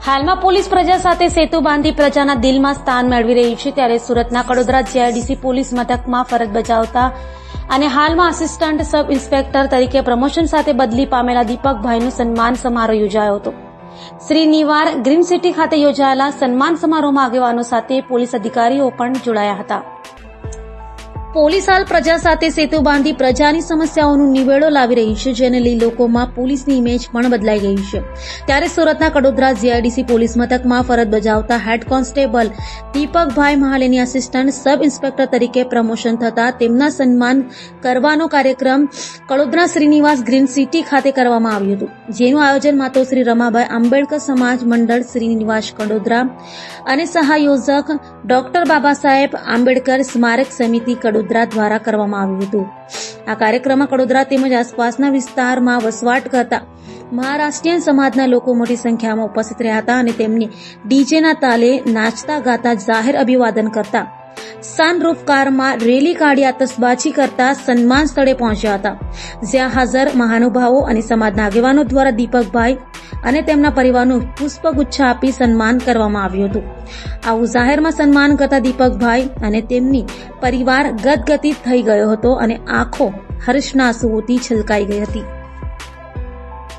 હાલમાં પોલીસ પ્રજા સાથે સેતુ બાંધી પ્રજાના દિલમાં સ્થાન મેળવી રહી છે, ત્યારે સુરતના કડોદરા જીઆઈડીસી પોલીસ મથકમાં ફરજ બજાવતા અને હાલમાં આસિસ્ટન્ટ સબ ઇન્સ્પેક્ટર તરીકે પ્રમોશન સાથે બદલી પામેલા દીપકભાઈનું સન્માન સમારોહ યોજાયો હતો. શ્રીનિવાર ગ્રીન સિટી ખાતે યોજાયેલા સન્માન સમારોહમાં આગેવાનો સાથે પોલીસ અધિકારીઓ પણ જોડાયા હતા. પોલીસ હાલ પ્રજા સાથે સેતુ બાંધી પ્રજાની સમસ્યાઓનું નિવેડો લાવી રહી છે, જેને લઈ લોકોમાં પોલીસની ઇમેજ પણ બદલાઈ ગઈ છે. ત્યારે સુરતના કડોદરા જીઆઈડીસી પોલીસ મથકમાં ફરજ બજાવતા હેડ કોન્સ્ટેબલ દીપકભાઈ મહાલેની આસિસ્ટન્ટ સબ ઇન્સ્પેક્ટર તરીકે પ્રમોશન થતા તેમના સન્માન કરવાનો કાર્યક્રમ કડોદરા શ્રીનિવાસ ગ્રીન સિટી ખાતે કરવામાં આવ્યું હતું, જેનું આયોજન માતોશ્રી રમાબાઈ આંબેડકર સમાજ મંડળ શ્રીનિવાસ કડોદરા અને સહયોજક ડોક્ટર બાબા સાહેબ આંબેડકર સ્મારક સમિતિ કડોદરા દ્વારા કરવામાં આવ્યું હતું. આ કાર્યક્રમમાં કડોદરા તેમજ આસપાસના વિસ્તારમાં વસવાટ કરતા મહારાષ્ટ્રીયન સમાજના લોકો મોટી સંખ્યામાં ઉપસ્થિત રહ્યા હતા અને તેમની ડીજેના તાલે નાચતા ગાતા જાહેર અભિવાદન કરતા સનરૂફ કારમાં રેલી કાઢી આતશબાજી કરતા સન્માન સ્થળે પહોંચ્યા હતા, જ્યાં હાજર મહાનુભાવો અને સમાજના આગેવાનો દ્વારા દીપકભાઈ અને તેમના પરિવારનું પુષ્પગુચ્છ આપી સન્માન કરવામાં આવ્યું હતું. આવું જાહેરમાં સન્માન કરતા દીપકભાઈ અને તેમની પરિવાર ગદગદિત થઈ ગયો હતો અને આંખો હર્ષના આંસુઓથી છલકાઈ ગઈ હતી.